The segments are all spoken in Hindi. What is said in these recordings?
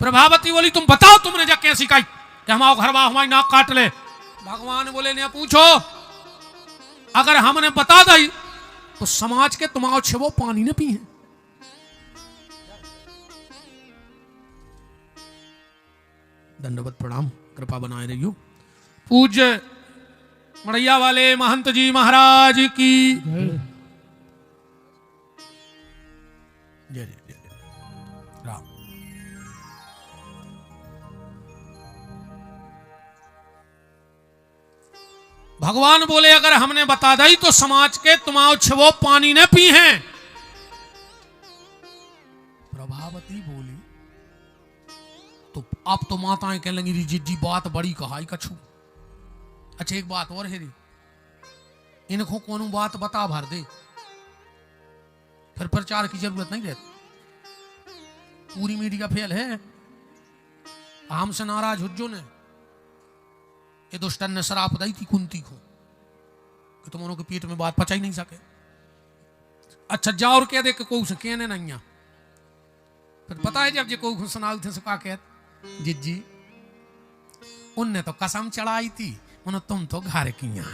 प्रभावती बोली तुम बताओ तुमने जा कैसी कही कि हमारा घर वाह हमारी नाक काट ले। भगवान बोले ने पूछो अगर हमने बता दी तो समाज के तुम्हारे छो पानी ने पी है। दंडवत प्रणाम, कृपा बनाए रहियो। पूज्य मड़ैया वाले महंत जी महाराज की जय जय राम। भगवान बोले अगर हमने बता दी तो समाज के तुम्हारे छो पानी ने पी हैं। प्रभावती बोली तो अब तो माताएं कहने लगी जी बात बड़ी कहाई कछू। अच्छा एक बात और है री, इनको कौन बात बता भर दे फिर प्रचार की जरूरत नहीं रहती। पूरी मीडिया फेल है। हमसे नाराज हुज्जो ने ये दुष्टन ने शराप दी थी कुंती को कि तुम उनके पेट में बात पचा ही नहीं सके। अच्छा जाओ और कह दे कि कोई से कहने नहीं। फिर पता है जब जे कोई सुनाल थे सुखा कह जिज्जी उनने तो कसम चढ़ाई थी उन्होंने तुम तो घर किया।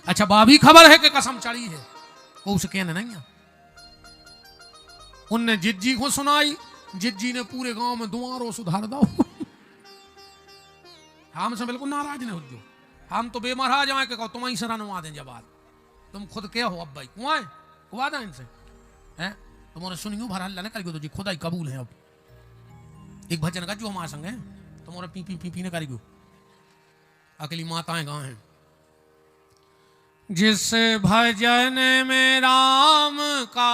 अच्छा बाबी खबर है कि कसम चढ़ी है को उसे कहने नहीं। उनने जिज्जी को सुनाई, जिज्जी ने पूरे गांव में दुआरों सुधार दो। हमसे बिल्कुल नाराज नहीं हो जो, हम तो बेमहाराज आए कहो तुम ही से रनवा दें जवाब। तुम खुद क्या हो अब भाई कुआं कुआ था इनसे है तुम्हारे सुनियो भर हल्ला न करियो तो जी खुदा ही कबूल है। अब एक भजन का जो हमारे संग है तुम्हारे पी पी पी पी न करियो। अकेली माताएं गाँव हैं जिस भजन में राम का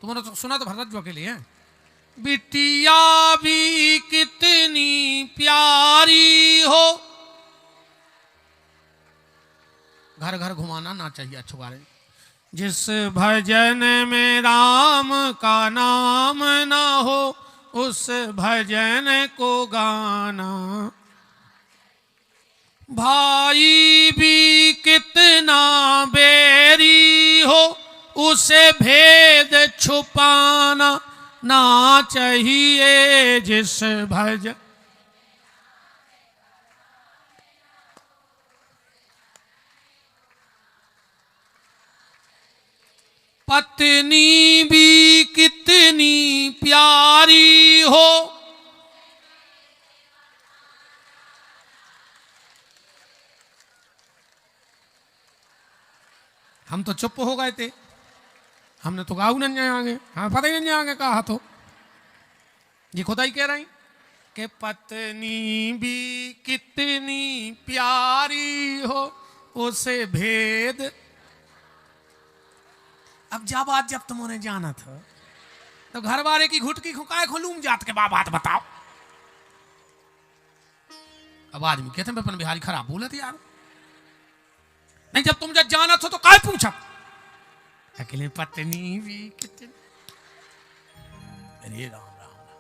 तुमने तो सुना तो भरत जो अकेले है। बिटिया भी कितनी प्यारी हो, घर घर घुमाना ना चाहिए अच्छो गारे। जिस भजन में राम का नाम ना हो उस भजन को गाना। भाई भी कितना बैरी हो उसे भेद छुपाना ना चाहिए। जिस भजन पत्नी भी कितनी प्यारी हो, हम तो चुप हो गए थे। हमने तो गाऊ नहीं आगे, हाँ पता ही नहीं आगे कहा तो ये खुदा ही कह रही कि पत्नी भी कितनी प्यारी हो उसे भेद। अब जब आज जब तुमने जाना था तो घर वाले की घुटकी खुकाए खुलूम जात के बात बताओ। अब आदमी कहते हैं अपन बिहारी खराब बोले थे यार। नहीं जब तुम जब जाना था तो काय पूछा अकेले पत्नी भी कितनी। अरे राम राम राम।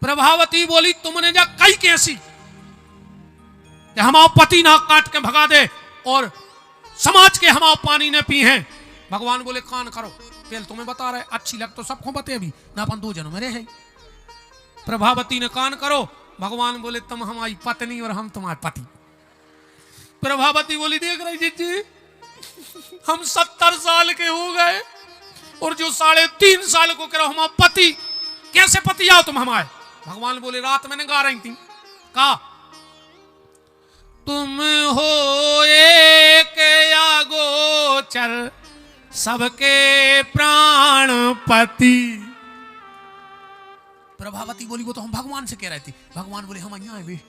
प्रभावती बोली तुमने जा कई कैसी कि हमारा पति नाक काट के भगा दे और समाज के हमारा पानी ने पी हैं। भगवान बोले कान करो पहले तुम्हें बता रहे अच्छी लग तो सबको बते अभी ना अपन दो जनों में रहे। प्रभावती ने कान करो। भगवान बोले तुम हमारी पत्नी और हम तुम्हारे पति। प्रभावती बोली देख रही जी हम 70 साल के हो गए और जो 3.5 साल को करो हमारा पति कैसे पति आओ तुम हमारे। भगवान बोले रात मैंने गा रही थी कहा तुम हो एक अगोचर सबके प्राणपति। प्रभावती बोली वो तो हम भगवान से कह रहे थे। भगवान बोले हम यहाँ आए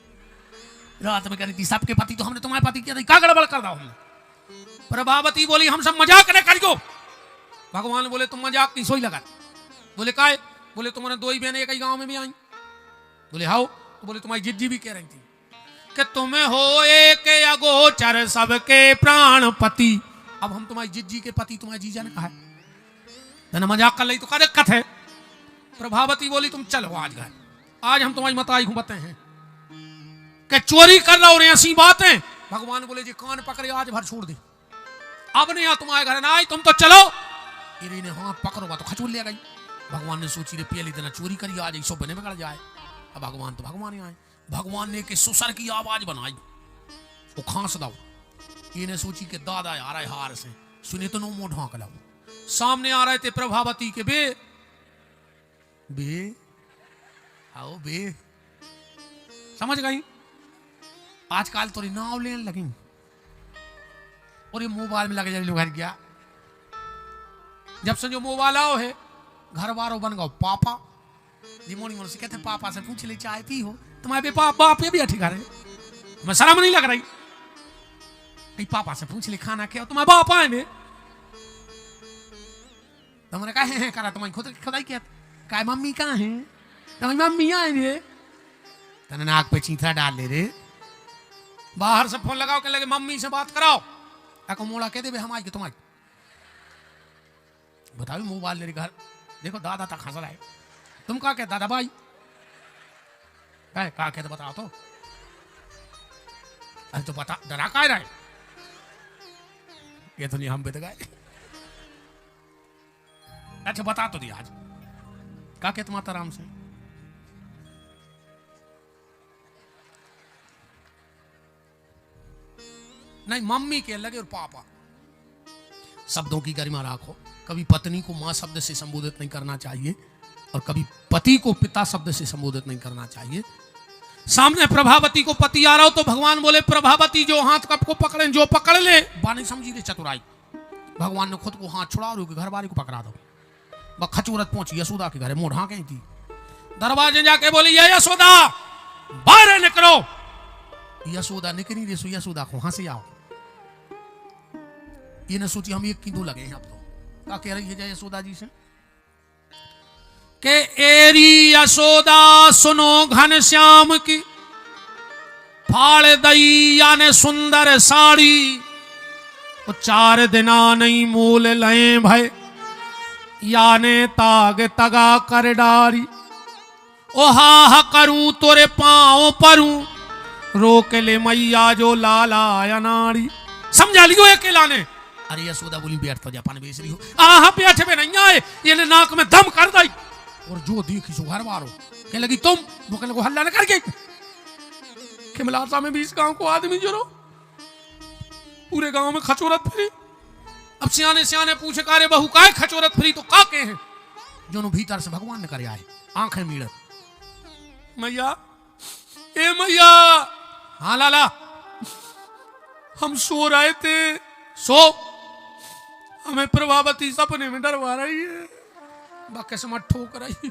रात में कह रही थी सबके पति तो हमने तुम्हारे पति किया क्या गड़बड़ कर दो हमने। प्रभावती बोली हम सब मजाक न करियो। भगवान बोले तुम मजाक की सोई लगा। बोले काय बोले तुम्हारे 2 ही बहनें एक ही गांव में भी आई। बोले हाउ तो बोले तुम्हारी जिज्जी भी कह रही थी कि तुम हो एक अगोचर सबके प्राणपति। अब हम तुम्हारी जिज्जी के पति तुम्हारे जीजा ने कहा है मजाक कर ली तो क्या दिक्कत है। प्रभावती बोली तुम चलो आज घर आज हम तुम्हारी मताई घूमते हैं कि चोरी कर रहा और ऐसी बातें। भगवान बोले जी कान पकड़े आज भर छोड़ दे अब नहीं तुम्हारे घर ना आई, तुम तो चलो। इरी ने हाथ पकड़ोगा तो खचूल ले गई। भगवान ने सोची रे पहली दिन चोरी करी, आज 100 बने बिगड़ जाए। अब भगवान तो भगवान ही आए। भगवान ने के सुसर की आवाज बनाई, वो खांस दाओ। इन्हें सोची के दादा आ रहा है हार से, सुने तो नो मुंह ढांक लाओ। सामने आ रहे थे प्रभावती के बे आओ बे, समझ गई। आजकल तो नाव लेने लगी और ये मोबाइल में लगे घर गया। जब से जो मोबाइल आओ है, घर वालों बन गो पापा। जी मोनी मोनी से कहते पापा से पूछ ले चाय पी हो, तुम्हारे बाप ये भी अठी घर है। मैं शर्म नहीं लग रही, पापा से पूछ ले खाना क्या, तुम्हारे बाप आए में। तुमने कहा करा, तुम्हारी खुद खुदाई क्या कहा, मम्मी कहाँ है, तुम्हारी मम्मी आए। तने नाक पे चीथड़ा डाल ले रे। बाहर से फोन लगाओ, कहने लगे मम्मी से बात कराओ। को मोड़ा कह दे हम आज के तुम्हारी बताओ मोबाइल मेरे घर देखो दादा तक हंस रहा है। तुम क्या कहते दादा भाई क्या कहते बताओ तो। अरे तो बता डरा का रहा है, ये तो नहीं हम बेत गए। अच्छा बता तो दिया आज क्या कहते माता राम से। नहीं मम्मी के लगे और पापा। शब्दों की गरिमा राखो। कभी पत्नी को मां शब्द से संबोधित नहीं करना चाहिए और कभी पति को पिता शब्द से संबोधित नहीं करना चाहिए। सामने प्रभावती को पति आ रहा हो तो भगवान बोले प्रभावती जो हाथ कप को पकड़े, जो पकड़ ले बानी समझी रे चतुराई। भगवान ने खुद को हाथ छुड़ा और घर वाले को पकड़ा दो। वह खचूरत पहुंची यशोदा के घर, मुंह ढांके थी। दरवाजे जाके बोली ये यशोदा बाहर निकलो। यशोदा निकली रे, यशोदा को हंसी आओ। ये न सोची हम एक की दो लगे हैं। अब तो क्या कह रही है जय यशोदा जी से के एरी यशोदा सुनो घन श्याम की, फाड़ दई याने सुंदर साड़ी। वो 4 दिना नहीं मोल लए भाई, याने ताग तगा कर डारी। ओ हा करूं तोरे पांव परूं, रोक ले मैया जो लाला अनाड़ी। समझा लियो अकेला ने। अरे यशोदा बोली बैठ तो जापान बेच रही हो। आहा बैठे में नहीं आए, ये नाक में दम कर दई। और जो देखी सो घर वारो कह लगी तुम, वो कह लगो हल्ला न करके। खिमलासा में 20 गांव को आदमी जरो, पूरे गांव में खचोरत फिरी। अब सियाने सियाने पूछे कारे बहू का खचोरत फिरी तो का के हैं जो भीतर से भगवान ने करे आए। आंखें मीड़त मैया ए मैया। हाँ लाला हम सो रहे थे, सो हमें प्रभावती सपने में डरवा रही है। बाकी से मत ठोक रही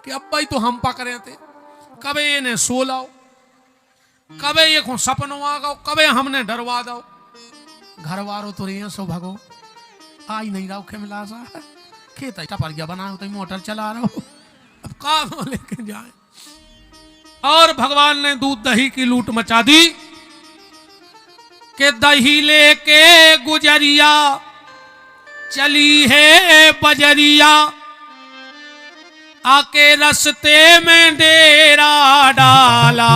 कि अब भाई तो हम पक रहे थे, कबे इन्हें सो लाओ, कबे ये को सपनों आ गओ, कबे हमने डरवा दो। घर वालों तो रही सो भगो आई नहीं रहा खेमला सा खेत टपर गया बना तो मोटर चला रहा हो, अब कहाँ लेके जाए। और भगवान ने दूध दही की लूट मचा दी कि दही लेके गुजरिया चली है बजरिया, आके रस्ते में डेरा डाला।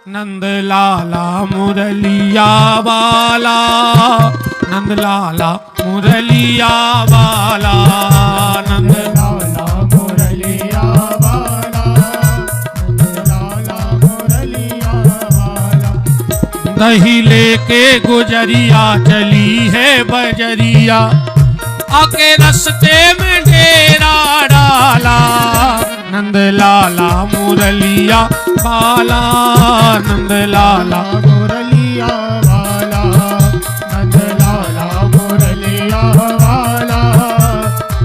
नंद लाला मुरलिया वाला, नंद लाला मुरलिया वाला, नंद लाला मुरलिया वाला, नंद लाला मुरलिया वाला। दही लेके गुजरिया चली है बजरिया, आके रस्ते में डेरा डाला। नंद लाला मुरलिया वाला, नंद लाला मुरलिया वाला, नंद लाला मुरलिया वाला,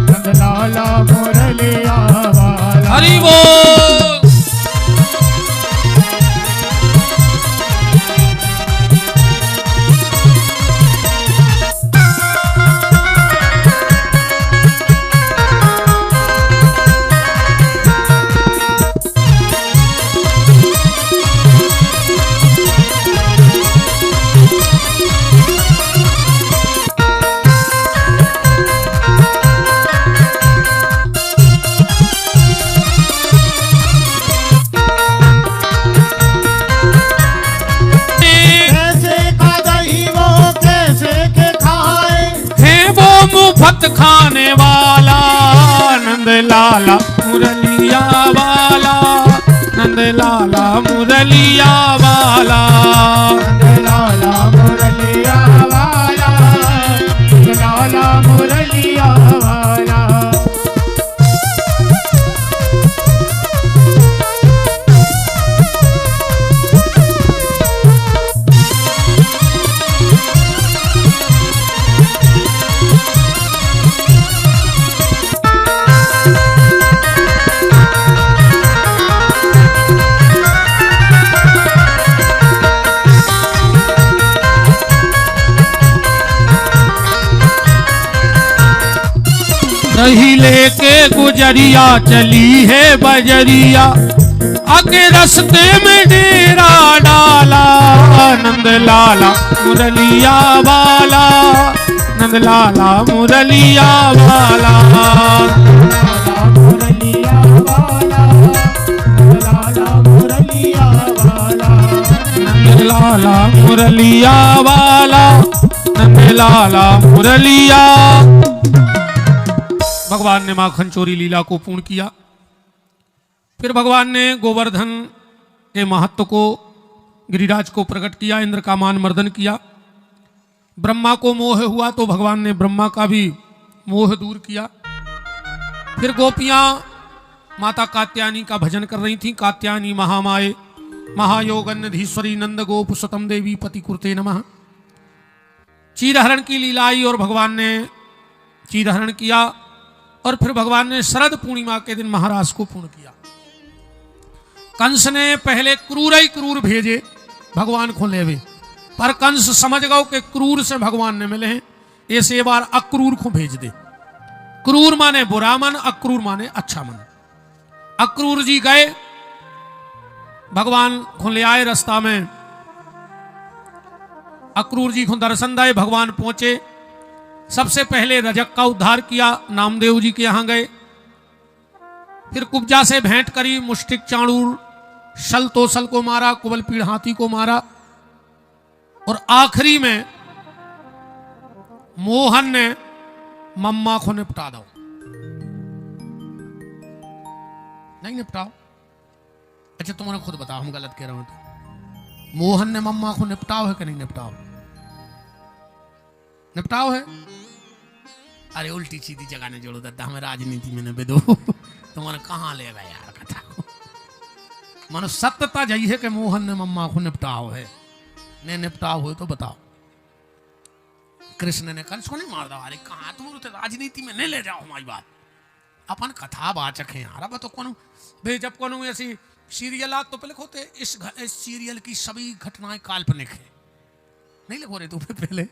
नंद लाला मुरलिया वाला। हरि बोल। मुफ्त खाने वाला नंद लाला मुरलिया वाला, नंद लाला मुरलिया वाला, नंद लाला मुरलिया वाला, नंद लाला मुरलिया वाला। दही लेके गुजरिया चली है बजरिया, आगे रास्ते में डेरा डाला नंद लाला मुरलिया वाला, नंद लाला मुरलिया वाला, मुरलिया वाला, नंद लाला मुरलिया वाला, नंद लाला मुरलिया वाला, नंद लाला मुरलिया। भगवान ने माखन चोरी लीला को पूर्ण किया। फिर भगवान ने गोवर्धन के महत्व को, गिरिराज को प्रकट किया, इंद्र का मान मर्दन किया। ब्रह्मा को मोह हुआ तो भगवान ने ब्रह्मा का भी मोह दूर किया। फिर गोपियां माता कात्यायनी का भजन कर रही थीं। कात्यायनी महामाये महायोगन्नधीश्वरी नंद गोप सुतम देवी पति कुरते नमः। चीरहरण की लीला आई और भगवान ने चीरहरण किया। और फिर भगवान ने शरद पूर्णिमा के दिन महाराज को पूर्ण किया। कंस ने पहले क्रूर ही क्रूर भेजे भगवान को लेवे, पर कंस समझ गओ कि क्रूर से भगवान ने मिले हैं, ऐसे बार अक्रूर को भेज दे। क्रूर माने बुरा मन, अक्रूर माने अच्छा मन। अक्रूर जी गए, भगवान को ले आए। रास्ता में अक्रूर जी को दर्शन दे, भगवान पहुंचे। सबसे पहले रजक का उद्धार किया, नामदेव जी के यहां गए। फिर कुब्जा से भेंट करी, मुष्टिक चाणूर शल तोसल को मारा, कुबल पीड़ हाथी को मारा। और आखिरी में मोहन ने मम्मा को निपटा दो। नहीं निपटाओ? अच्छा तुमने खुद बताओ, हम गलत कह रहे हो तो। मोहन ने मम्मा को निपटाओ है कि नहीं निपटाओ? निपटाओ है। अरे उल्टी सीधी जगह ने जोड़ो दादा, हमें राजनीति में न बेदो। तुम्हारे कहाँ ले गए यार कथा को। मानो सत्यता यही है कि मोहन ने मम्मा को निपटाओ है। ने निपटाओ हो तो बताओ। कृष्ण ने कंस को नहीं मार दो। अरे कहाँ तुम तो राजनीति में नहीं ले जाओ हमारी बात। अपन कथा वाचक हैं यार। अब तो कौन भाई, जब कौन ऐसी सीरियल आ तो पहले होते इस सीरियल की सभी घटनाएं काल्पनिक है। नहीं लिखो रहे तुम्हें पहले,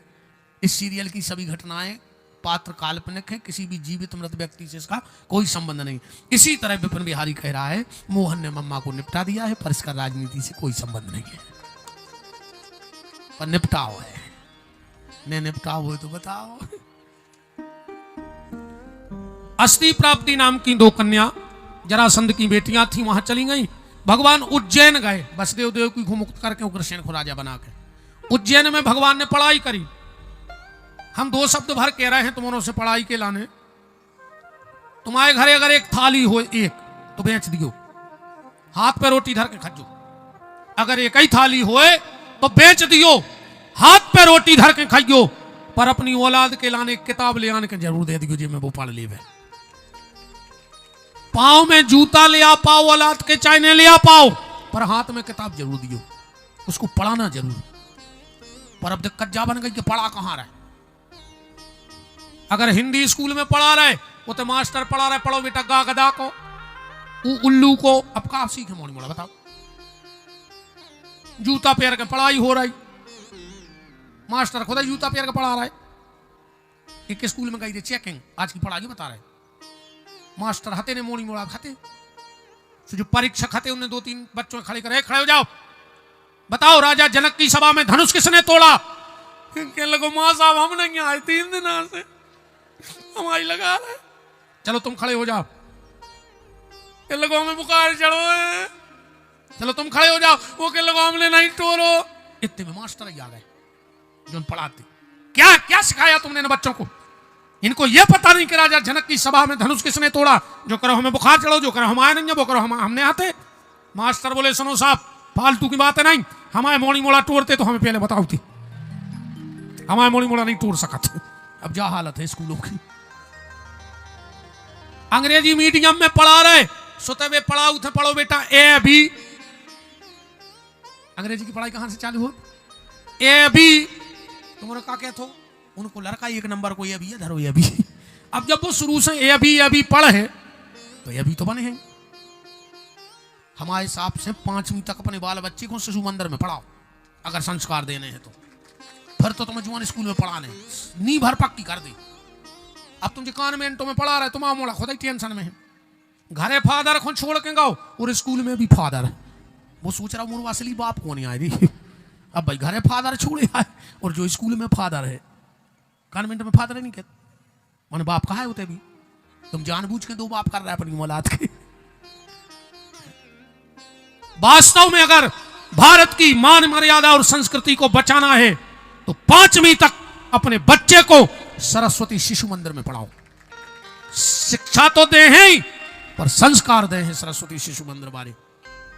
इस सीरियल की सभी घटनाएं पात्र काल्पनिक है, किसी भी जीवित मृत व्यक्ति से इसका कोई संबंध नहीं। इसी तरह विपिन बिहारी कह रहा है मोहन ने मम्मा को निपटा दिया है, पर इसका राजनीति से कोई संबंध नहीं है। पर निपटाओ है। ने निपटाओ हो तो बताओ। अस्थि प्राप्ति नाम की दो कन्या जरासंध की बेटियां थी, वहां चली गई। भगवान उज्जैन गए, वसुदेव देव की को मुक्त करके उग्रसेन को राजा बना के। उज्जैन में भगवान ने पढ़ाई करी। हम दो शब्द भर कह रहे हैं तुमने से पढ़ाई के लाने। तुम्हारे घरे अगर एक थाली हो एक तो बेच दियो, हाथ पे रोटी धर के खजो। अगर एक ही थाली होए तो बेच दियो, हाथ पे रोटी धर के खाइयो। पर अपनी औलाद के लाने किताब ले आने के जरूर दे दियो, जी मैं वो पढ़ ली। पाँव में जूता ले आ पाओ, औलाद के चाइने ले आ पाओ, पर हाथ में किताब जरूर दियो, उसको पढ़ाना जरूर। पर अब दिक्कत जा बन गई कि पढ़ा कहाँ रहे। अगर हिंदी स्कूल में पढ़ा रहे वो तो मास्टर पढ़ा रहे, पढ़ो बेटा गा गदा को, उल्लू को। अब कहाँ सीखे मोड़ी मोड़ा बताओ। जूता पैर के पढ़ाई हो रही, मास्टर खुद जूता पैर के पढ़ा रहा है। एक स्कूल में गई थी चेकिंग, आज की पढ़ाई बता रहे। मास्टर हते ने मोड़ी मोड़ा खाते, तो जो परीक्षक हते उन्हें दो तीन बच्चों खड़े करे, खड़े हो जाओ, बताओ राजा जनक की सभा में धनुष किसने तोड़ा। कहने लगो मां साहब हम नहीं आए 3 दिन से, हमारी लगा रहे। चलो तुम खड़े हो जाओ। कहने लगो हमें बुखार चढ़ो है। चलो तुम खड़े हो जाओ। वो कहने लगो हमने नहीं तोड़ो। इतने में मास्टर ही आ गए जो पढ़ाते। क्या क्या सिखाया तुमने इन बच्चों को। इनको ये पता नहीं कि राजा जनक की सभा में धनुष किसने तोड़ा। जो करो हमें बुखार चढ़ो, जो करो हम आए नहीं, वो करो हमने आते। मास्टर बोले सुनो साहब, फालतू की बात है नहीं, हमारे मोड़ी मोड़ा तोड़ते तो हमें पहले बताओ थी, हमारे मोड़ी मोड़ा नहीं तोड़ सका थे। अब जा हालत है स्कूलों की। अंग्रेजी मीडियम में पढ़ा रहे, सोते वे पढ़ाओ थे, पढ़ो बेटा ए बी। अंग्रेजी की पढ़ाई कहां से चालू हो? A B. तुम्हारा क्या कहते हो? उनको लड़का एक नंबर को ए बी है, धरो ए बी। अब जब वो शुरू से ए बी पढ़े तो ए बी तो बने हैं। हमारे हिसाब से 5वीं तक अपने बाल बच्चे को शिशु मंदिर में पढ़ाओ, अगर संस्कार देने हैं तो। फिर तो तुम्हें जुआन स्कूल में पढ़ाने, नी भर पक्की कर दी। अब तुम जो कॉन्वेंटों में पढ़ा रहे, तुम मोड़ा खुद ही टेंशन में है। घरे फादर को छोड़ के गाओ और स्कूल में भी फादर। वो सोच रहा मुर्वा असली बाप को नहीं आए रही। अब भाई घरे फादर छोड़े आए और जो स्कूल में फादर है, कॉन्वेंट में फादर नहीं कहते, मैंने बाप कहा है होते भी। तुम जानबूझ के 2 बाप कर रहा है अपनी औलाद के। वास्तव में अगर भारत की मान मर्यादा और संस्कृति को बचाना है तो 5वीं तक अपने बच्चे को सरस्वती शिशु मंदिर में पढ़ाओ। शिक्षा तो दे हैं पर संस्कार दे हैं सरस्वती शिशु मंदिर वाले।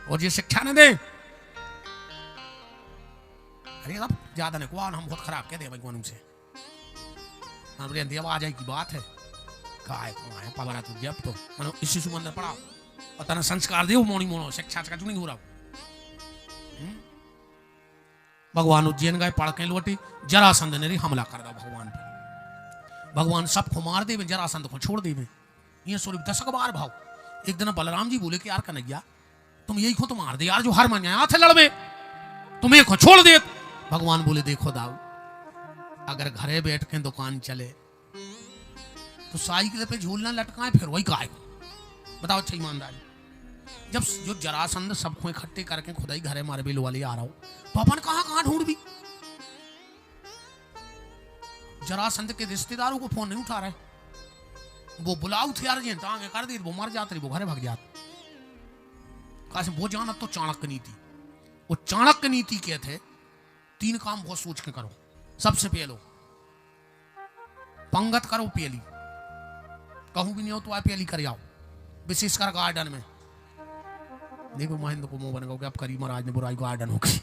और ये शिक्षा न दे, अरे अब ज्यादा नहीं कुआन हम बहुत खराब कह दे भाई से। हमरे देव आ जाए की बात है, काय को है पगड़ा तू जब तो मनो इस शिशु मंदिर पढ़ाओ और तना संस्कार दे मोनी मोनो शिक्षा का नहीं हो रहा। भगवान उज्जैन गए, पढ़ के लौटे, जरासंध ने हमला कर दिया भगवान पे। भगवान सबको मार दे, जरासंध को छोड़ दे। ये स्वरूप 10 बार भाव। एक दिन बलराम जी बोले कि यार कन्हैया तुम यही को तो मार दे यार, जो हर मन आया थे लड़वे, तुम एक को छोड़ दे। भगवान बोले देखो दाऊ, अगर घरे बैठ के दुकान चले तो साइकिल पे झूलना लटकाए, फिर वही काय बताओ। अच्छा ईमानदारी, जब जो जरासंध सबको इकट्ठे करके खुदा ही घरे मारे बेलो वाले आ रहा हो तो अपन कहां ढूंढ भी। जरासंध के रिश्तेदारों को फोन नहीं उठा रहे, वो बुलाओ थे यार, टांगे कर दी, वो मर जाते, वो घरे भाग जाते। कहा वो जाना तो चाणक्य नीति। वो चाणक्य नीति के थे 3 काम बहुत सोच के करो। सबसे पहले पंगत करो पहली, कहूं भी नहीं हो तो आप पहली कर आओ, विशेषकर गार्डन में। देखो महेंद्र को मुंह बनेगा कि अब करीम महाराज ने बुराई गार्डन होगी।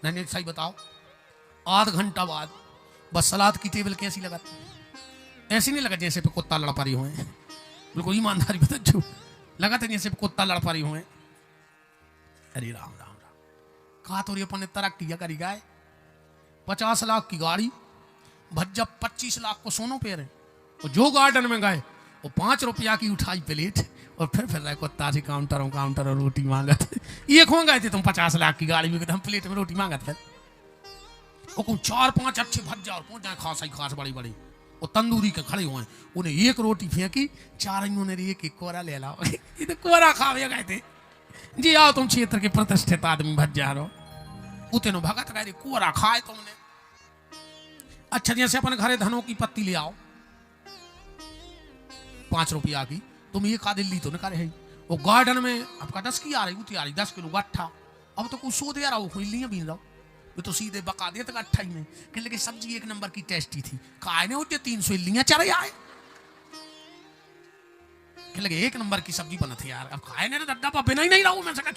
नहीं सही बताओ, आध घंटा बाद बस सलाद की टेबल कैसी लगा? ऐसी नहीं लगा जैसे पे कुत्ता लड़ पा रही हुए। बिल्कुल ईमानदारी बता, जो लगा था जैसे कुत्ता लड़ पा रही हुए। अरे राम राम राम, कहा तो अपन ने तरक्की करी गाय। 50 लाख की गाड़ी भज्जा 25 लाख को सोनो पे रहे। और जो गार्डन में गए वो 5 रुपया की उठाई प्लेट और फिर रहे कुत्ता से काउंटर और रोटी मांगत। ये खो गए थे तुम 50 लाख की गाड़ी में, हम प्लेट में रोटी मांगत है। वो 4-5 अच्छे भज्जा और पहुंच जाए खास ही खास बड़ी बड़ी, वो तंदूरी के खड़े हुए, उन्हें एक रोटी फेंकी, 4 इन्होंने एक कोरा ले लाओ। ये तो कोरा खावे गए थे जी, आओ तुम क्षेत्र के प्रतिष्ठित आदमी भज्जा रहो। उतने भगत गए कोरा खाए तुमने। अच्छा जैसे अपने घरे धनों की पत्ती ले आओ 5 रुपया की, तुम ये का दिल्ली तो न करे है। वो गार्डन में आपका 10 की आ रही, उती आ रही 10 किलो गट्ठा। अब तो कुछ सो दे रहा हो, हिलियां भी रहो, ये तो सीधे बका दिया था 28 में। कहने लगे सब्जी 1 नंबर की टेस्टी थी, खाए ने होते 300 हिलियां चढ़े आए। कहने लगे 1 नंबर की सब्जी बना थी यार, अब खाए ने डब्बा पर बिना ही नहीं रहूं मैं सका।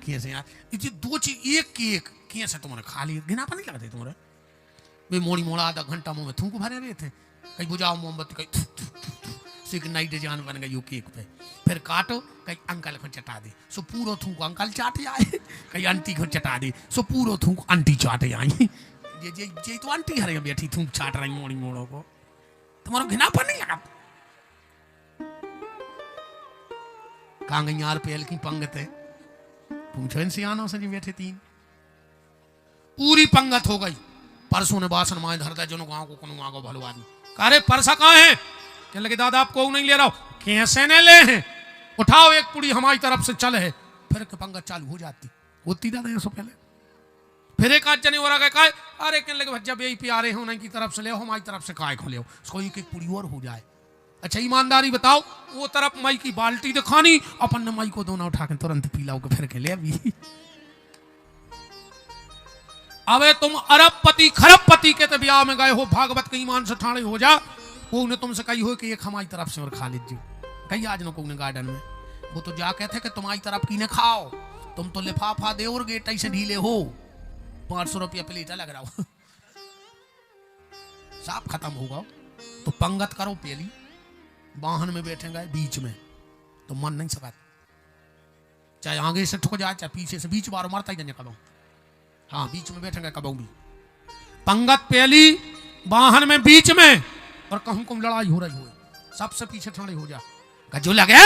कैसे यार ये 2 चीज एक की एक कैसे तुम्हारे खा लिए, गिना पर नहीं लगते तुम्हारे। वे मोड़ी मोड़ा आधा घंटा मुंह में थूक भरे रहे थे, कहीं बुझाओ मोमबत्ती, कहीं नई डिजाइन बन गई केक पे, फिर काटो, कहीं अंकल को चटा दे सो पूरा थूक अंकल चाटे आए, कहीं आंटी को चटा दे सो पूरा थूक आंटी चाटे आई। ये तो आंटी हरे बैठी थूक चाट रही मोड़ी मोड़ों को, तुम्हारा घिना पर नहीं लगा। कहाँ गई यार पेल की पंगत है, पूछो इन सियानों से जी बैठे 3, पूरी पंगत हो गई। परसों ने बासन माए धर दिया, जनो गाँव को कोनो आगो भलो आदमी अरे परसा कहाँ है? कहने लगे दादा आपको नहीं ले रहा हूं। कैसे ने ले हैं? उठाओ एक पुड़ी हमारी तरफ से चल है। फिर पंगत चालू हो जाती होती दादा ये सो पहले। फिर एक आध जने हो रहा है, अरे कहने लगे जब यही पे आ रहे हो उनकी की तरफ से ले हमारी तरफ से काय खोले उसको एक पुड़ी और हो जाए। अच्छा ईमानदारी बताओ, वो तरफ माई की बाल्टी दिखानी, अपन ने माई को दोनों उठा के तुरंत पीलाओ के फिर के ले अभी। अबे तुम अरबपति खरबपति के तो ब्याह में गए हो, भागवत के ईमान से ठाणे हो जा। वो ने तुमसे कही हो कि एक हमारी तरफ से और खा लीजिए, कही आज न को गार्डन में। वो तो जा कहते कि तुम्हारी तरफ की ने खाओ, तुम तो लिफाफा दे और गेट ऐसे ढीले हो, 500 रुपया प्लेट लग रहा हो, साफ खत्म होगा। तो पंगत करो पहली, वाहन में बैठेंगे बीच में तो मन नहीं सकता, चाहे आगे से ठुक जाए चाहे पीछे से, बीच बार मारता ही नहीं कदम। हाँ बीच में बैठेंगे कबू भी, पंगत पहली वाहन में बीच में, और कहूं कम लड़ाई हो रही हो सबसे पीछे ठाणे हो जा, जो लगे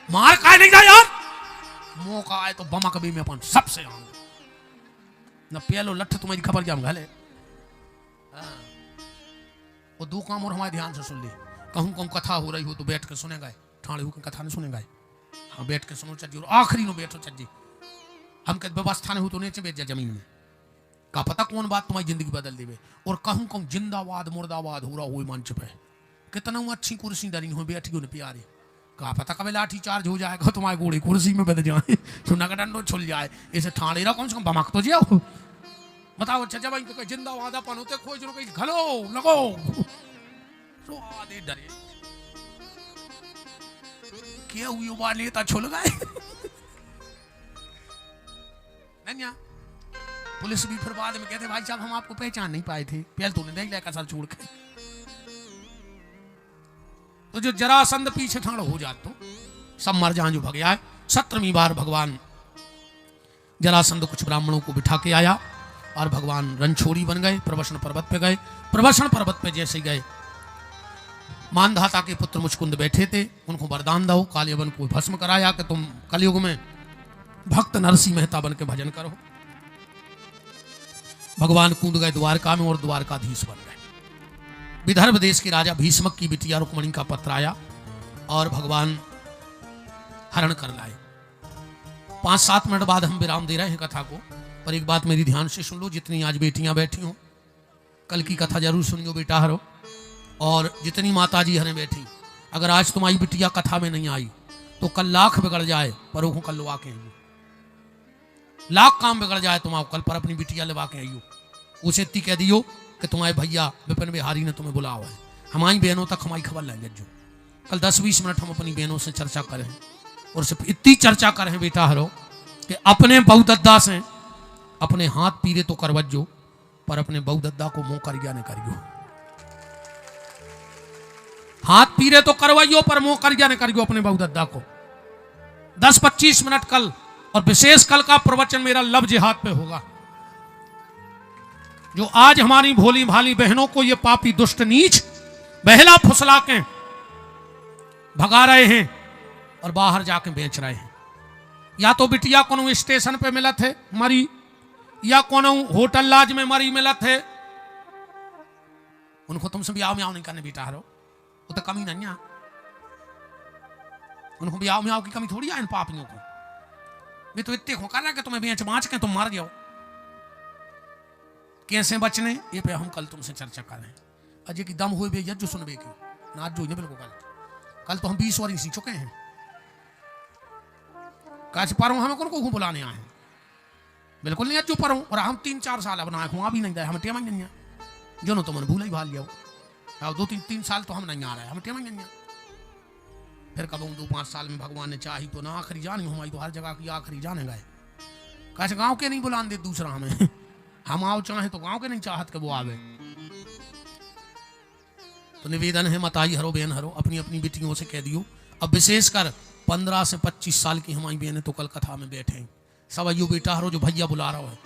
मार का नहीं जा यार, मौका आए तो बमक भी में अपन सबसे आऊंगा न पेलो लठ तुम्हारी खबर जाऊंगा हले। वो दो काम और हमारे ध्यान से सुन ले, कहूं कम कथा हो रही हो तो बैठ के सुनेगा, ठाणे हो कथा नहीं सुनेगा। हाँ बैठ के सुनो चज्जी, और आखिरी नो बैठो चज्जी, हम कद व्यवस्था नहीं हो तो नीचे बैठ जा जमीन में, का पता कौन बात तुम्हारी जिंदगी बदल देवे। और कहूं कहूं जिंदाबाद मुर्दाबाद हो रहा हो मंच पे, कितना अच्छी कुर्सी डरी हो बैठी हो प्यारे, का पता कभी लाठी चार्ज हो जाएगा तुम्हारे घोड़े कुर्सी में बदल जाए, सुना का डंडो छुल जाए, ऐसे ठाणे रहा कम से कम बमक तो जाओ। बताओ अच्छा भाई तो जिंदाबाद अपन होते खोज रो कहीं घलो लगो तो आधे डरे क्या हुई बार लेता छुल गए। नन्या पुलिस भी फिर बाद में कहते भाई साहब हम आपको पहचान नहीं पाए थे, पहले तूने देख लिया सर छोड़ के। तो जो जरासंध पीछे ठाड़ हो जात तो सब मर जाए जो भगया है। 17वीं बार भगवान जरासंध कुछ ब्राह्मणों को बिठा के आया और भगवान रणछोड़ी बन गए, प्रवसन पर्वत पे गए। प्रवसन पर्वत पे जैसे गए मानधाता के पुत्र मुचकुंद बैठे थे, उनको वरदान दो, कालियवन को भस्म कराया कि तुम कलयुग में भक्त नरसिंह मेहता बन के भजन करो। भगवान कूद गए द्वारका में और द्वारकाधीश बन गए। विदर्भ देश के राजा भीष्मक की बिटिया रुक्मणी का पत्र आया और भगवान हरण कर लाए। 5-7 मिनट बाद हम विराम दे रहे हैं कथा को, पर एक बात मेरी ध्यान से सुन लो, जितनी आज बेटियां बैठी हो कल की कथा जरूर सुनियो बेटा हरो, और जितनी माताजी हरें बैठी, अगर आज तुम्हारी बिटिया कथा में नहीं आई तो कल लाख बिगड़ जाए पर वो कल लवा के आइयो, लाख काम बिगड़ जाए तुम्हारा कल पर अपनी बिटिया लवा के आइयो। उसे इतनी कह दियो कि तुम्हारे भैया विपिन बिहारी ने तुम्हें बुलावा है, हमारी बहनों तक हमारी खबर लेंगे जो कल 10-20 मिनट हम अपनी बहनों से चर्चा करें, और सिर्फ इतनी चर्चा करें बेटा हरो कि अपने बहुदद्दा से अपने हाथ पीरे तो करवजो पर अपने बहुदद्दा को मुंह करिया न करियो। हाथ पीरे तो करवाइयो पर मुंह करिया न करियो अपने बहुदद्दा को। 10-25 मिनट कल, और विशेष कल का प्रवचन मेरा लव जिहाद पे होगा। जो आज हमारी भोली भाली बहनों को ये पापी दुष्ट नीच बहला फुसला के भगा रहे हैं और बाहर जाके बेच रहे हैं, या तो बिटिया कोनो स्टेशन पे मिला थे मरी, या कोनो होटल लाज में मरी मिला थे, उनको तुमसे ब्याह म्याह नहीं करने बेटा हरो, वो तो कमी नहीं है, उनको ब्याह म्याह की कमी थोड़ी है इन पापियों को। वे तो इतने कर रहा कि तुम्हें बेच बाँच के तुम मर जाओ, कैसे बचने ये पे हम कल तुमसे चर्चा कर रहे हैं। अजय की दम हुए जो सुनबे की नाच जो बिल्कुल कल तो हम 20 बार सी चुके हैं। कैसे पारो हमें कौन को बुलाने आए हैं, बिल्कुल नहीं अज्जू पारो, और हम 3-4 साल अब ना वहां भी नहीं गए, हम टेमा नहीं जो नो तो मन भूल ही भाल जाओ। 2-3 साल तो हम नहीं आ रहे, हम टेमा नहीं। फिर कब 2-5 साल में भगवान ने चाही तो ना आखिरी जानी हमारी तो हर जगह की आखिरी जाने गए। कैसे गांव के नहीं बुलाने दे दूसरा हमें, हम आओ चाहे तो गांव के नहीं चाहत के वो आवे। तो निवेदन है मताई हरो बहन हरो अपनी अपनी बेटियों से कह दियो, अब विशेषकर 15 से 25 साल की हमारी बहनें तो कल कथा में बैठे सब अयो बेटा हरो जो भैया बुला रहा है,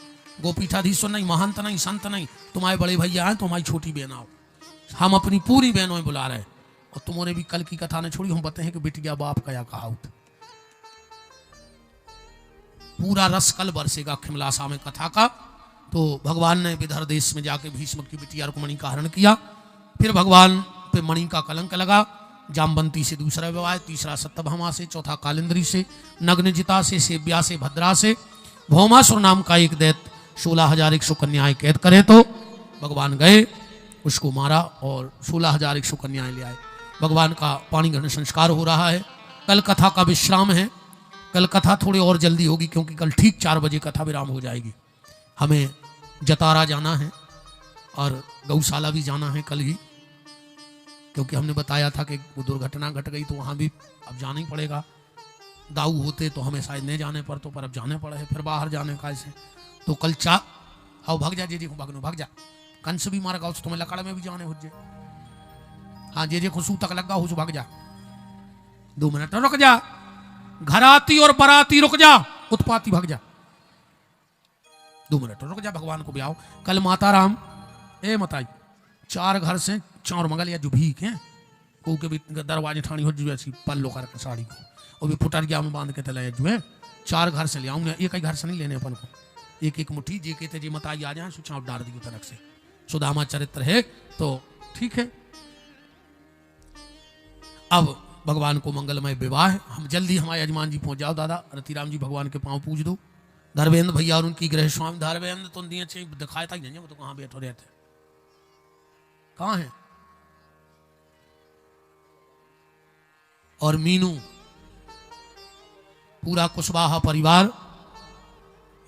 गोपीठाधीश्वर नहीं, महंत नहीं, संत नहीं, तुम्हारे बड़े भैया हैं तो हमारी छोटी बहन आओ, हम अपनी पूरी बहनों में बुला रहे हैं। और तुम्हारे भी कल की कथा ने छोड़ी, हम बताए कि बिटिया बाप कया कहावत, पूरा रस कल बरसेगा खिमलासा में कथा का। तो भगवान ने विदर्भ देश में जाके भीष्म की बिटिया रुक्मणी का हरण किया, फिर भगवान पे मणि का कलंक लगा, जामवंती से दूसरा विवाह, तीसरा सत्यभामा से, चौथा कालिंद्री से, नग्नजिता से, सेव्या से, भद्रा से, भौमासुर नाम का एक दैत्य 16,100 कन्याएं कैद करे तो भगवान गए उसको मारा और 16,100 कन्याएं ले आए। भगवान का पाणी ग्रहण संस्कार हो रहा है। कल कथा का विश्राम है, कल कथा थोड़ी और जल्दी होगी क्योंकि कल ठीक 4 बजे कथा विराम हो जाएगी। हमें जतारा जाना है और गौशाला भी जाना है कल ही, क्योंकि हमने बताया था कि वो दुर्घटना घट गई तो वहाँ भी अब जाना ही पड़ेगा। दाऊ होते तो हमें शायद नहीं जाने पर, तो पर अब जाने पड़े है, फिर बाहर जाने का ऐसे। तो कल आओ भाग जा, जे को भागनो भाग जा, कंस भी मार गाओ तुम्हें लकड़ में भी जाने हो जे। हाँ जे खुशू तक लगा हो भाग जा, 2 मिनट रुक जा, घराती और बराती रुक जा, उत्पाती भाग जा, 2 मिनट रुक जा, भगवान को ब्याओ। कल माता राम ए मताई 4 घर से चार मंगल या जो भीख है को के भी दरवाजे ठाणी हो जो ऐसी पल्लो कर साड़ी को, और भी फुटरिया में बांध के तले जो है 4 घर से ले आऊँ, एक ही घर से नहीं लेने अपन को, एक एक मुट्ठी जे कहते जी मताई आ जाए सुछाव डाल दी तरफ से। सुदामा चरित्र है तो ठीक है। अब भगवान को मंगलमय विवाह है, हम जल्दी हमारे यजमान जी पहुंच जाओ। दादा रतिराम जी भगवान के पांव पूज दो। धर्मेंद्र भैया और उनकी गृह स्वामी धर्मेंद्र तो दिए दिखाया था नहीं, वो तो कहाँ बैठो रहते, कहाँ है। और मीनू पूरा कुशवाहा परिवार,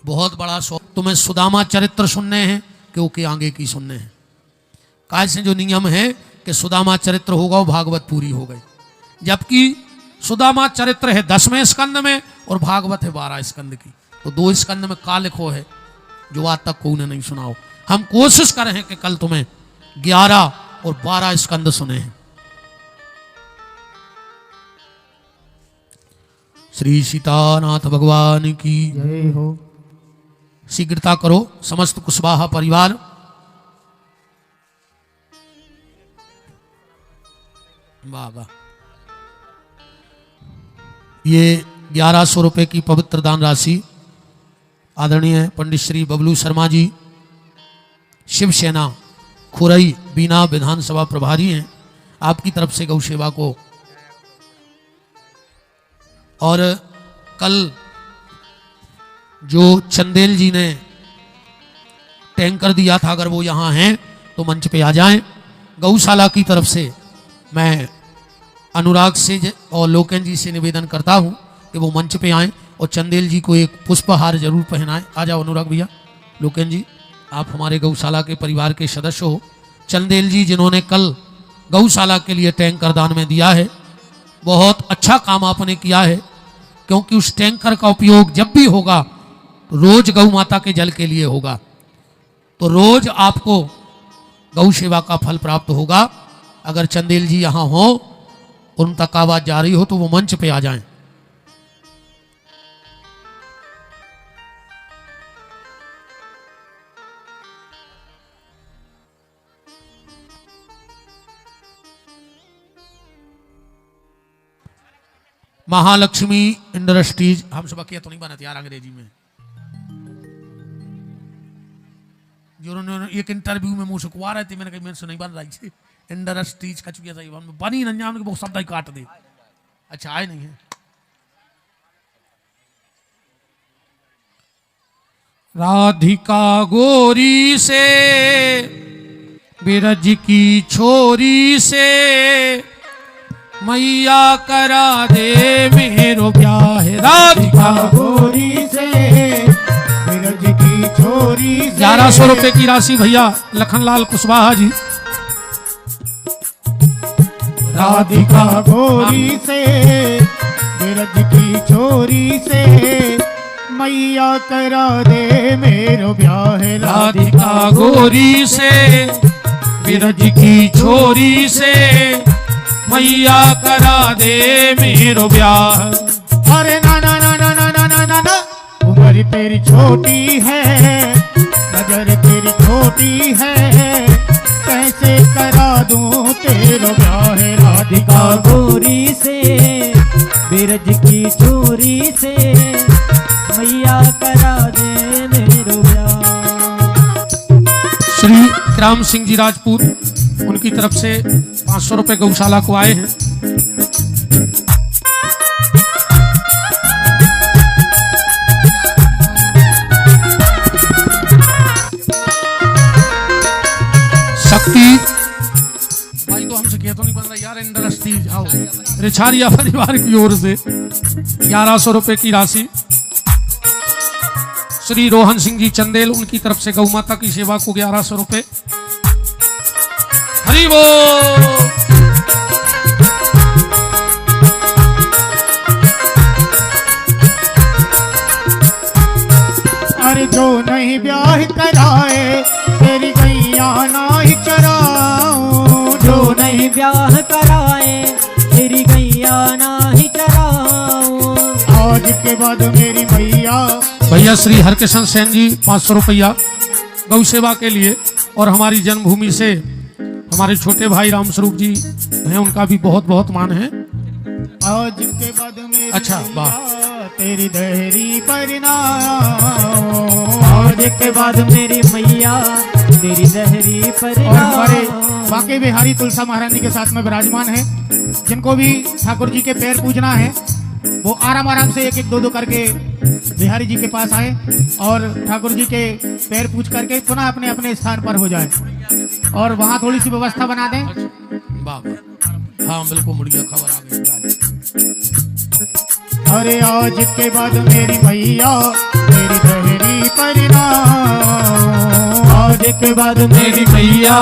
बहुत बड़ा शौक। तुम्हें सुदामा चरित्र सुनने हैं क्योंकि आगे की सुनने हैं। काय से जो नियम है कि सुदामा चरित्र होगा वो भागवत पूरी हो गई, जबकि सुदामा चरित्र है 10वें स्कंद में और भागवत है 12 स्कंद की, तो 2 स्कंद में का लिखो है जो आज तक कोई ने नहीं सुनाओ। हम कोशिश कर रहे हैं कि कल तुम्हें 11 और 12 स्कंद सुने हैं। श्री सीतानाथ भगवान की जय हो। शीघ्रता करो समस्त कुशवाहा परिवार। वाह वाह, ये 1100 रुपए की पवित्र दान राशि आदरणीय पंडित श्री बबलू शर्मा जी शिवसेना खुरई बीना विधानसभा प्रभारी हैं, आपकी तरफ से गौ सेवा को। और कल जो चंदेल जी ने टैंकर दिया था, अगर वो यहाँ हैं तो मंच पे आ जाएं। गौशाला की तरफ से मैं अनुराग से और लोकेन जी से निवेदन करता हूं कि वो मंच पे आएं और चंदेल जी को एक पुष्पहार जरूर पहनाएं। आ जाओ अनुराग भैया, लोकेन जी आप हमारे गौशाला के परिवार के सदस्य हो। चंदेल जी जिन्होंने कल गौशाला के लिए टैंकर दान में दिया है, बहुत अच्छा काम आपने किया है, क्योंकि उस टैंकर का उपयोग जब भी होगा तो रोज गौ माता के जल के लिए होगा, तो रोज आपको गौ सेवा का फल प्राप्त होगा। अगर चंदेल जी यहाँ हो, उन तक आवाज जा रही हो तो वो मंच पे आ जाएं। महालक्ष्मी इंडस्ट्रीज, हम सब किया तो नहीं बनाते यार अंग्रेजी में, जो एक इंटरव्यू में मुंह से कुआ रहे थे, मैंने कहा मेरे से नहीं बन रही थी इंडस्ट्रीज का, चुकी सही बनी नंजाम वो शब्द ही काट दे। अच्छा आए नहीं है। राधिका गोरी से बिरज की छोरी से मैया करा दे मेरो ब्याह। राधिका गोरी से बिरज की छोरी से 1100 रुपए की राशि भैया लखनलाल कुशवाहा जी। राधिका गोरी से बिरज की छोरी से मैया करा दे मेरो ब्याह। राधिका गोरी से बिरज की छोरी से मैया करा दे मेरो ब्याह। अरे ना ना ना ना ना ना ना ना ना, उम्र तेरी छोटी है, नजर तेरी छोटी है, कैसे करा दूं तेरा ब्याह। राधिका गोरी से बिरज की छोरी से मैया करा दे मेरो ब्याह। श्री राम सिंह जी राजपूत, उनकी तरफ से 500 रुपए गौशाला को आए हैं। शक्ति भाई तो हमसे तो नहीं बन रहा यार इंडस्ट्रीज, आओ रिछारिया परिवार की ओर से 1100 रुपए की राशि श्री रोहन सिंह जी चंदेल, उनकी तरफ से गौ माता की सेवा को 1100 रुपए। हरि बोल। अरे जो नहीं ब्याह कराए तेरी गैया नाही चराऊं, जो नहीं ब्याह कराए तेरी गैया नाही चराऊं। आज के बाद मेरी मैया। भैया श्री हरकिशन सेन जी 500 रुपया गौ सेवा के लिए। और हमारी जन्मभूमि से हमारे छोटे भाई रामस्वरूप जी हैं, उनका भी बहुत बहुत मान है। आज के बाद मेरी अच्छा, वाह। मैया तेरी दहरी परिणाम। आज के बाद मेरी मैया तेरी दहरी पर। और हमारे बांके बिहारी तुलसा महारानी के साथ में विराजमान है, जिनको भी ठाकुर जी के पैर पूजना है वो आराम आराम से एक एक दो दो करके बिहारी जी के पास आए और ठाकुर जी के पैर पूछ करके पुनः अपने अपने स्थान पर हो जाए। और वहाँ थोड़ी सी व्यवस्था बना दें। वाह वाह, हाँ बिल्कुल बढ़िया खबर आ गई। अरे आज के बाद मेरी मैया तेरी दहरी परिणाम। आज के बाद मेरी मैया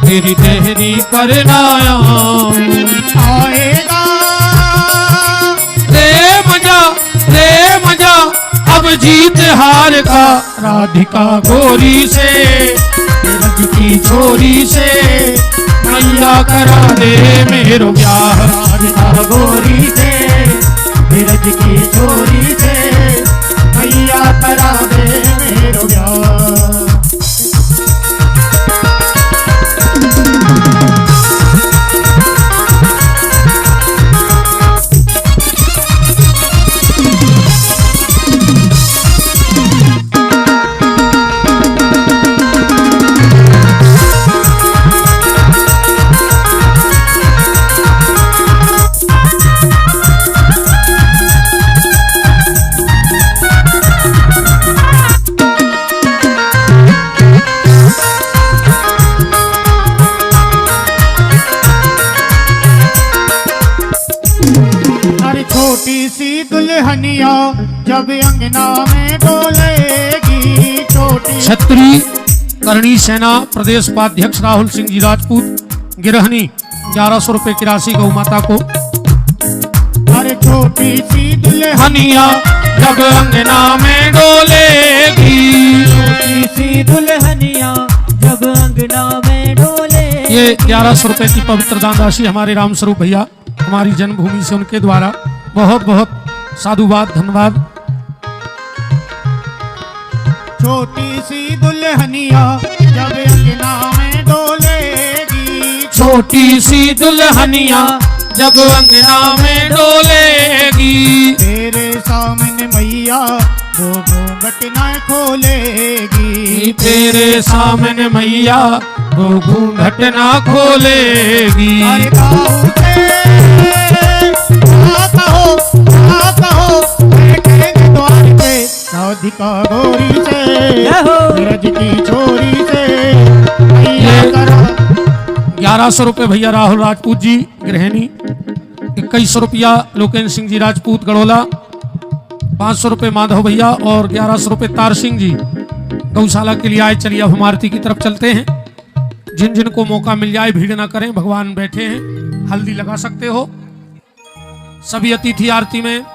तेरी दहरी परिणाम। आएगा रे मजा अब जीत हार का, राधिका गोरी से रज की छोरी से मैया करा दे मेरो ब्याह। राधिका गोरी से बिरज की छोरी से मैया करा दे मेरो ब्याह। छोटी सी दुल्हनिया जब अंगना में डोलेगी। छोटी छत्री करणी सेना प्रदेश उपाध्यक्ष राहुल सिंह जी राजपूत गिरहनी 1100 रुपए की राशि गौ माता को। अरे छोटी सी दुल्हनिया जब अंगना में डोलेगी। छोटी सी दुल्हनिया जब अंगना में डोले। ये 1100 रुपए की पवित्र दान राशि हमारे रामस्वरूप भैया हमारी जन्मभूमि से, उनके द्वारा बहुत बहुत साधुवाद, धन्यवाद। छोटी सी दुल्हनिया जब अंगना में डोलेगी। छोटी सी दुल्हनिया जब अंगना में डोलेगी। तेरे सामने मैया वो घूंघट न खोलेगी। तेरे सामने मैया वो घूंघट न खोलेगी। अरे बाबू द्वार पे राधिका गोरी से बिरज की छोरी से मैया करा। 1100 रुपए भैया राहुल राजपूत जी गृहिणी। 2100 रुपया लोकेंद्र सिंह जी राजपूत गड़ोला। 500 रुपए माधव भैया और 1100 रुपए तार सिंह जी गौशाला के लिए आए। चलिए अब हम आरती की तरफ चलते हैं। जिन जिन को मौका मिल जाए भीड़ ना करें, भगवान बैठे हैं, हल्दी लगा सकते हो। सभी अतिथि आरती में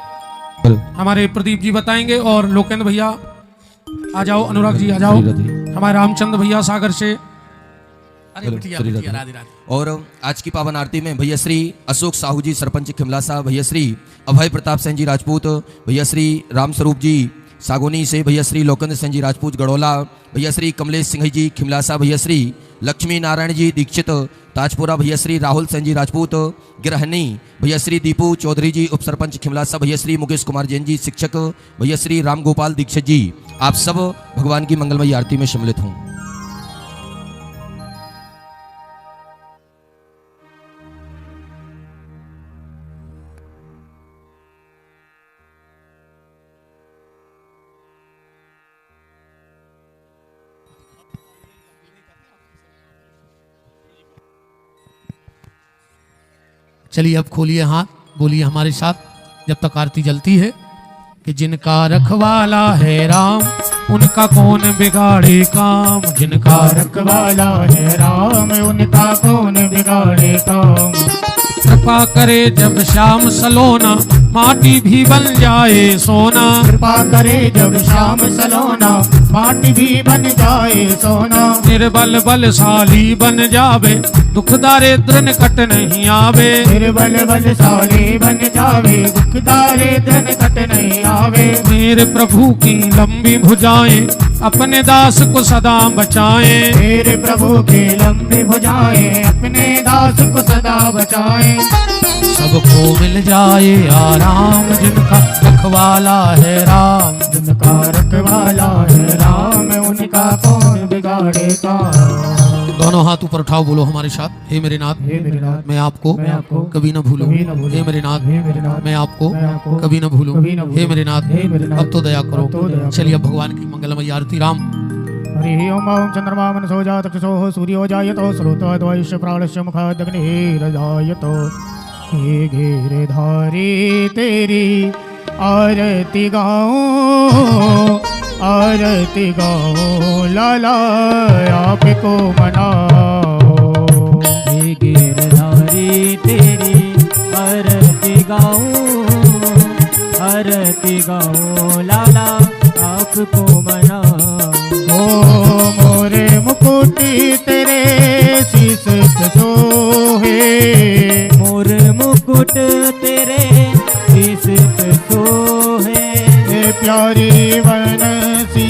हमारे प्रदीप जी बताएंगे। और लोकेंद्र भैया आ जाओ, अनुराग जी आ जाओ, हमारे रामचंद्र भैया सागर से। अरे बिटिया, बिटिया, राधे राधे। और आज की पावन आरती में भैया श्री अशोक साहू जी सरपंच खिमलासा, भैया श्री अभय प्रताप सिंह जी राजपूत, भैया श्री रामस्वरूप जी सागोनी से, भैया श्री लोकेंद्र सिंह जी राजपूत गड़ोला, भैया श्री कमलेश सिंह जी खिमलासा, भैया श्री लक्ष्मी नारायण जी दीक्षित ताजपुरा, भैया श्री राहुल सिंह जी राजपूत गिरहनी, भैया श्री दीपू चौधरी जी उप सरपंच खिमलासा, भैया श्री मुकेश कुमार जैन जी शिक्षक, भैया श्री राम गोपाल दीक्षित जी, आप सब भगवान की मंगलमयी आरती में सम्मिलित हों। चलिए अब खोलिए हाथ, बोलिए हमारे साथ जब तक आरती जलती है कि जिनका रखवाला है राम, उनका कौन बिगाड़े काम, जिनका रखवाला है राम, उनका कौन बिगाड़े काम। कृपा करे जब श्याम सलोना, माटी भी बन जाए सोना। कृपा करे जब श्याम सलोना, माटी भी बन जाए सोना। निर्बल बलशाली बन जावे, दुख दारिद्र निकट नहीं आवे। निर्बल बलशाली बन जावे, दुख दारिद्र निकट नहीं आवे। मेरे प्रभु की लंबी भुजाएं, अपने दास को सदा बचाएं। मेरे प्रभु की लंबी भुजाएं, अपने दास को सदा बचाएं। सबको मिल जाए आराम, जिनका रखवाला है राम। जिनका रखवाला है राम, उनका कौन बिगाड़े काम। दोनों हाथ ऊपर उठाओ, बोलो हमारे साथ। हे मेरे नाथ, हे मेरे नाथ, मैं आपको मैं आपको कभी न भूलूं। कभी न भूलूं। हे मेरे नाथ, हे मेरे नाथ, मैं आपको मैं आपको कभी न भूलूं। कभी न भूलूं। हे मेरे नाथ, हे मेरे नाथ, अब तो दया अब तो दया करो। करो। चलिए अब भगवान की मंगलमयी आरती। राम हरि ओम ओम चंद्रमा मनसो जातक्षसो सूर्यो जायतो श्रोतद्वैश्य प्राणस्य मुखादग्निर्जायतो। हे गिरधारी तेरी आरती गाऊं, आरती गाऊं लाला आपको मनाओ। हे गिरधारी तेरी आरती गाऊं, आरती गाऊं लाला आपको मनाओ। ओ मोरे मुकुटी तेरे शीस पे सोहे, मोर मुकुट तेरे शीस पे सोहे। हे प्यारी बनसी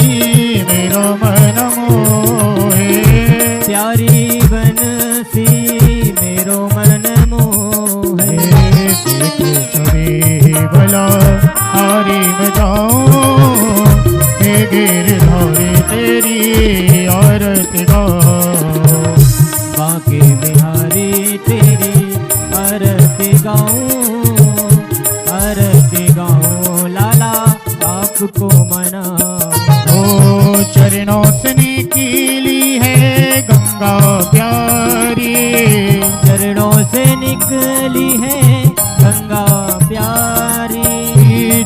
मेरो मन मोहे। प्यारी बनसी मेरो मन मोहे। देखे छवि भला हारी में जाऊं, हे गिरधारी तेरी आरती गाऊं। बांके बिहारी तेरी आरती गाऊं, आरती गाऊं लाला आपको मनाओ। ओ चरणों से निकली है गंगा प्यारी, चरणों से निकली है गंगा प्यारी।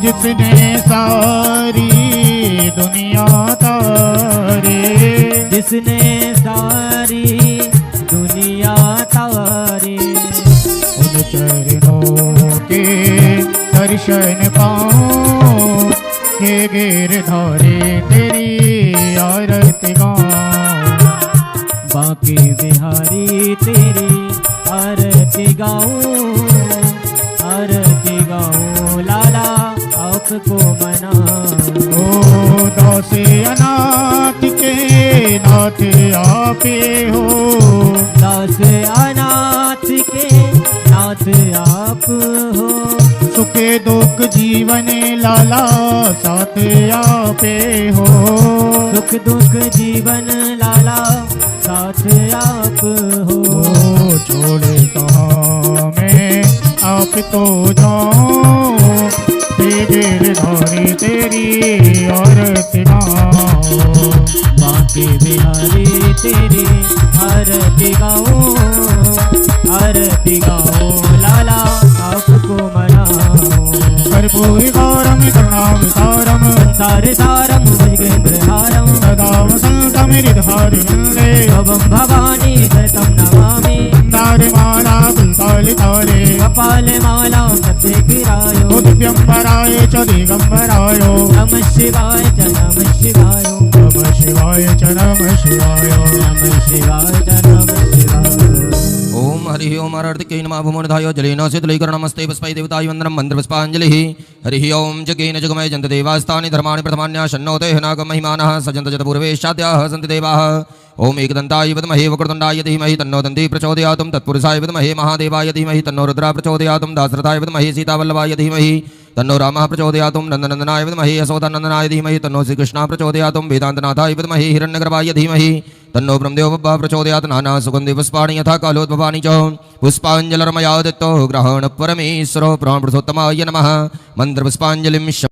जिसने सारी दुनिया तारे, जिसने सारी दुनिया तारी। उन चरणों के दर्शन पाऊं, हे गिरधारी तेरी आरती गाऊं। बांके बिहारी तेरी आरती गाऊं, आरती गाऊं लाला आपको मनाओ। ओ दास अनाथ के नाथ आपे हो, दास अनाथ के नाथ आप हो। सुखे दुख जीवन लाला साथ आपे हो। सुख दुख जीवन लाला साथ आप हो। ओ छोड़े कहाँ मैं आपको जाऊं, हे गिरधारी तेरी आरती गाऊं। बांके बिहारी तेरी आरती गाऊं, आरती गाऊं लाला आपको मनाओ। कर्पूरी गौरम करुणाम सारम, संसार सारम भुजगेंद्र हारम। सदा वसंतम हृदहारि वन्दे। भवं भवानी शतं नमामि। दारे माला कुल्पालि तारे, कपाल माला सत्यगिरायो। ओ दिव्यम्बराय च दिगम्बराय, नमः शिवाय च नमः शिवाय। नमः शिवाय च नमः शिवाय। नमः शिवाय च नमः शिवाय। ओम हरि ओम आरतिके नमः भूमोधाय जलेन शीतलीकरणमस्ते पुष्पै देवताय वन्दनं मन्त्रपुष्पाञ्जलिः। हरिः ओम जगेन जगमय जन्त देवास्तानि धर्माणि प्रथमान्याशन्नो देहनागं महिमानः सजन्त जत पूर्वेशाद्याः सन्ति देवाः। ओम एकदन्ताय विद्महे वक्रतुण्डाय धीमहि तन्नो दन्ती प्रचोदयात्। तत्पुरुषाय विद्महे महादेवाय धीमहि तन्नो रुद्रः प्रचोदयात्। दासरथाय विद्महे सीतावल्लभाय धीमहि तन्नो रामः प्रचोदयात्। नन्दनन्दनाय विद्महे यशोदानन्दनाय धीमहि तन्नो श्रीकृष्णः प्रचोदयात्। वेदान्तनाथाय विद्महे हिरण्यगर्भाय धीमहि तन्नो ब्रह्मदेव बभ्रः प्रचोदयात्। नाना सुगन्धि पुष्पाणि यथा कालोद्भवानि च पुष्पाञ्जलिर्मया दत्तो ग्रहण परमेश्वरो प्राणपुरुषोत्तमाय नमः। मन्त्रपुष्पाञ्जलिं